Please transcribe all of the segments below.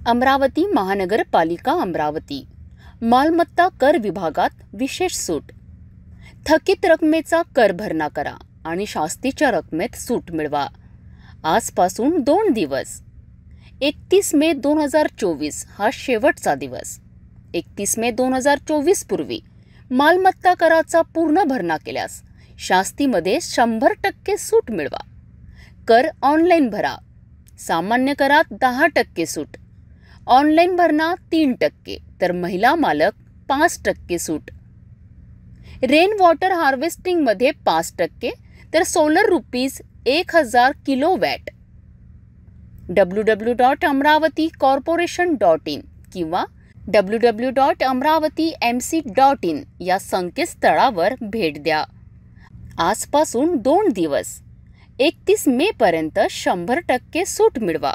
अमरावती महानगरपालिका अमरावती मालमत्ता कर विभागात विशेष सूट। थकीत रकमेचा कर भरणा करा आणि शास्तीच्या रकमेत सूट मिळवा। आजपासून 2 दिवस 31 मे 2024 हा शेवटचा दिवस। 31 मे 2024 पूर्वी मालमत्ता कराचा पूर्ण भरणा केल्यास शास्तीमध्ये 100% सूट मिळवा। कर ऑनलाईन भरा। सामान्य करात 10% सूट, ऑनलाईन भरणा 3% तर महिला मालक 5% सूट। रेन वॉटर हार्वेस्टिंग मध्ये 5% तर सोलर ₹1000 किलोवॅट। www.amravaticorporation.in किंवा www.amravatimc.in या संकेतस्थळावर भेट द्या। आजपासून 2 दिवस 31 मे पर्यंत 100% सूट मिळवा।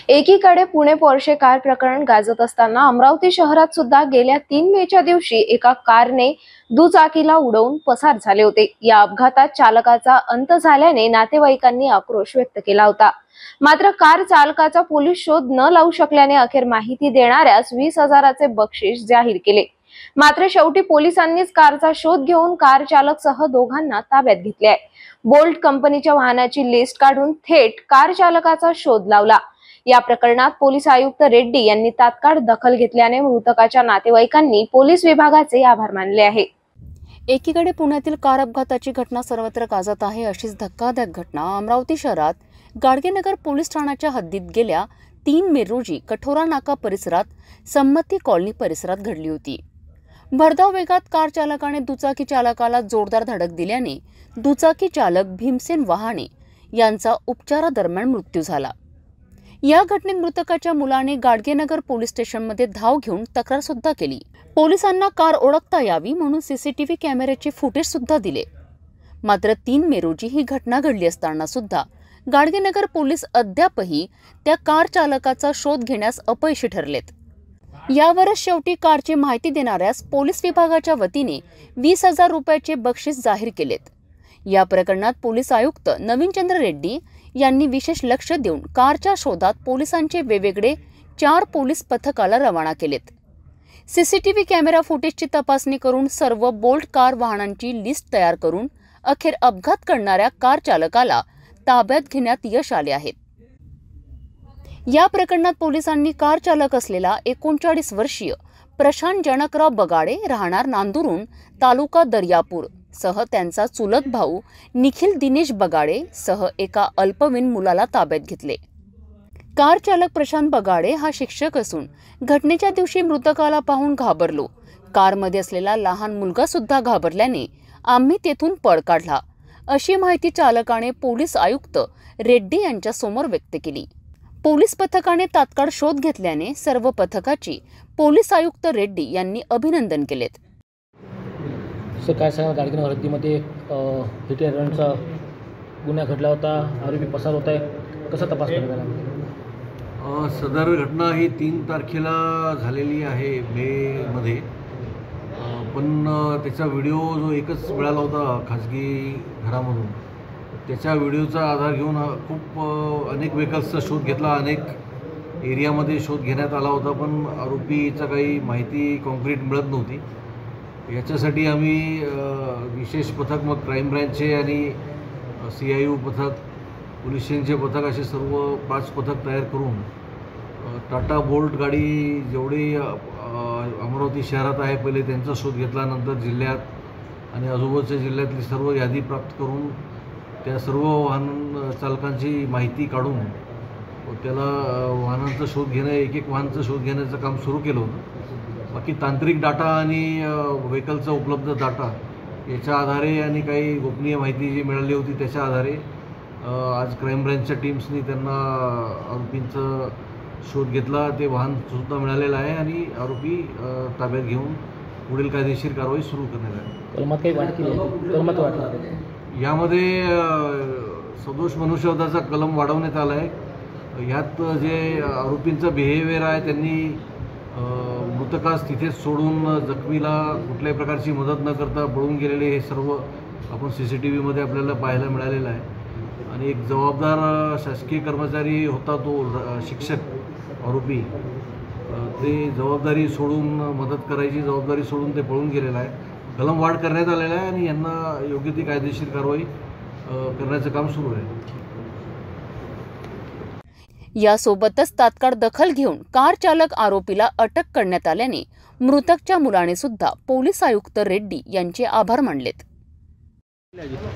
एकीकडे पुणे पोर्शे कार प्रकरण गाजत असताना अमरावती शहरात सुद्धा गेल्या 3 मेच्या दिवशी एका कारने दुचाकीला उडवून पसार झाले होते। या अपघातात चालकाचा अंत झाल्याने नातेवाईकांनी आक्रोश व्यक्त केला होता। मात्र कार चालकाचा पोलीस शोध न लावू शकल्याने अखेर माहिती देणाऱ्यास 20,000चे बक्षीस जाहीर केले। मात्र शेवटी पोलिसांनीच कारचा शोध घेऊन कार चालक सह दोघांना ताब्यात घेतले आहे। बोल्ट कंपनीच्या वाहनाची लिस्ट काढून थेट कार चालकाचा शोध लावला। या प्रकरणात पोलीस आयुक्त रेड्डी यांनी तात्काळ दखल घेतल्याने मृतकाच्या नातेवाईकांनी पोलीस विभागाचे आभार मानले आहे। एकीकडे पुण्यातील कार अपघाताची घटना सर्वत्र गाजत आहे। अशीच धक्कादायक घटना अमरावती शहरात गाडगेनगर पोलीस ठाण्याच्या हद्दीत गेल्या 3 मे रोजी कठोरा नाका परिसरात संमती कॉलनी परिसरात घडली होती। भरधाव वेगात कार चालकाने दुचाकी चालकाला जोरदार धडक दिल्याने दुचाकी चालक भीमसेन वहाणे यांचा उपचारादरम्यान मृत्यू झाला। या घटनेत मृतकाच्या मुलाने गाडगेनगर पोलीस स्टेशनमध्ये धाव घेऊन तक्रार सुद्धा केली। पोलिसांना कार ओळखता यावी म्हणून सीसीटीव्ही कॅमेऱ्याचे फुटेज सुद्धा दिले। मात्र 3 मे रोजी ही घटना घडली असताना सुद्धा गाडगेनगर पोलीस अद्यापही त्या कार चालकाचा शोध घेण्यास अपयशी ठरलेत। यावरच शेवटी कारची माहिती देणाऱ्यास पोलीस विभागाच्या वतीने 20,000 रुपयाचे बक्षीस जाहीर केलेत। या प्रकरणात पोलीस आयुक्त नवीनचंद्र रेड्डी यांनी विशेष लक्ष देऊन कारच्या शोधात पोलिसांचे वेगवेगळे 4 पोलीस पथकाला रवाना केलेत। सीसीटीव्ही कॅमेरा फुटेजची तपासणी करून सर्व बोल्ट कार वाहनांची लिस्ट तयार करून अखेर अपघात करणाऱ्या कार चालकाला ताब्यात घेण्यात यश आले आहे। या प्रकरणात पोलिसांनी कार चालक असलेला 39 वर्षीय प्रशांत जनकराव बगाडे राहणार नांदुरून तालुका दर्यापूर सह त्यांचा चुलत भाऊ निखिल दिनेश बगाडे सह एका अल्पवयीन मुलाला ताब्यात घेतले। कार चालक प्रशांत बगाडे हा शिक्षक असून घटनेच्या दिवशी मृतकाला पाहून घाबरलो। कारमध्ये असलेला लहान मुलगा सुद्धा घाबरल्याने आम्ही तेथून पळ काढला, अशी माहिती चालकाने पोलीस आयुक्त रेड्डी यांच्या समोर व्यक्त केली। पोलीस पथकाने तात्काळ शोध घेतल्याने सर्व पथकाची पोलीस आयुक्त रेड्डी यांनी अभिनंदन केलेत। सर काय सांगा, गाडगेनगर हद्दीमध्ये हिटरचा गुन्हा घडला होता, आरोपी पसार होत आहे, कसा तपास करण्यात आला? सदर घटना ही 3 तारखेला झालेली आहे मेमध्ये, पण त्याचा व्हिडिओ जो एकच मिळाला होता खाजगी घरामधून, त्याच्या व्हिडिओचा आधार घेऊन खूप अनेक व्हेकल्सचा शोध घेतला, अनेक एरियामध्ये शोध घेण्यात आला होता, पण आरोपीचा काही माहिती कॉन्क्रीट मिळत नव्हती। याच्यासाठी आम्ही विशेष पथक, मग क्राईम ब्रँचचे आणि CIU पथक, पोलीस स्टेशनचे पथक असे सर्व 5 पथक तयार करून टाटा बोल्ट गाडी जेवढी अमरावती शहरात आहे पहिले त्यांचा शोध घेतला। नंतर जिल्ह्यात आणि आजूबाजूच्या जिल्ह्यातली सर्व यादी प्राप्त करून त्या सर्व वाहन चालकांची माहिती काढून त्याला वाहनांचा शोध घेणं, एक वाहनाचा शोध घेण्याचं काम सुरू केलं होतं। बाकी तांत्रिक डाटा आणि व्हेकलचा उपलब्ध डाटा याच्या आधारे आणि काही गोपनीय माहिती जी मिळाली होती त्याच्या आधारे आज क्राईम ब्रँचच्या टीम्सनी त्यांना आरोपींचा शोध घेतला। ते वाहनसुद्धा मिळालेलं आहे आणि आरोपी ताब्यात घेऊन पुढील कायदेशीर कारवाई सुरू करण्यात आली। कलमात काही वाढ केली आहे? कलमात वाढ यामध्ये सदोष मनुष्यवधाचा कलम वाढवण्यात आला आहे। ह्यात जे आरोपींचा बिहेवियर आहे, त्यांनी मृतकास तिथेच सोडून जखमीला कुठल्याही प्रकारची मदत न करता पळून गेलेले हे सर्व आपण CCTVमध्ये आपल्याला पाहायला मिळालेलं आहे। आणि एक जबाबदार शासकीय कर्मचारी होता तो शिक्षक आरोपी ते जबाबदारी सोडून, मदत करायची जबाबदारी सोडून ते पळून गेलेला आहे. कलम वाढ करण्यात आलेला आहे आणि यांना योग्य ती कायदेशीर कारवाई करण्याचं काम सुरू आहे. यासोबतच तात्काळ दखल घेऊन कार चालक आरोपीला अटक करण्यात आल्याने मृतकच्या मुलाने सुद्धा पोलीस आयुक्त रेड्डी यांचे आभार मानलेत.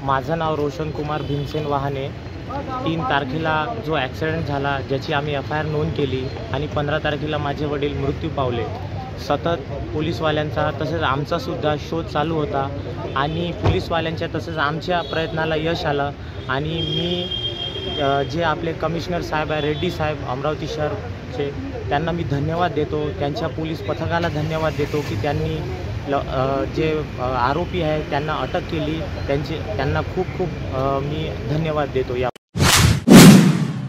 माझं नाव रोशन कुमार भीमसेन वाहने. 3 तारखेला जो ॲक्सिडेंट झाला, ज्याची आम्ही FIR नोंद केली आणि 15 तारखेला माझे वडील मृत्यू पावले. सतत पोलीसवाल्यांचा तसेच आमचासुद्धा शोध चालू होता आणि पोलीसवाल्यांच्या तसेच आमच्या प्रयत्नाला यश आलं. आणि मी जे आपले कमिशनर साहेब आहे, रेड्डी साहेब अमरावती शहरचे, त्यांना मी धन्यवाद देतो. त्यांच्या पोलीस पथकाला धन्यवाद देतो की त्यांनी जे आरोपी आहे त्यांना अटक केली. त्यांना खूप खूप मी धन्यवाद देतो. या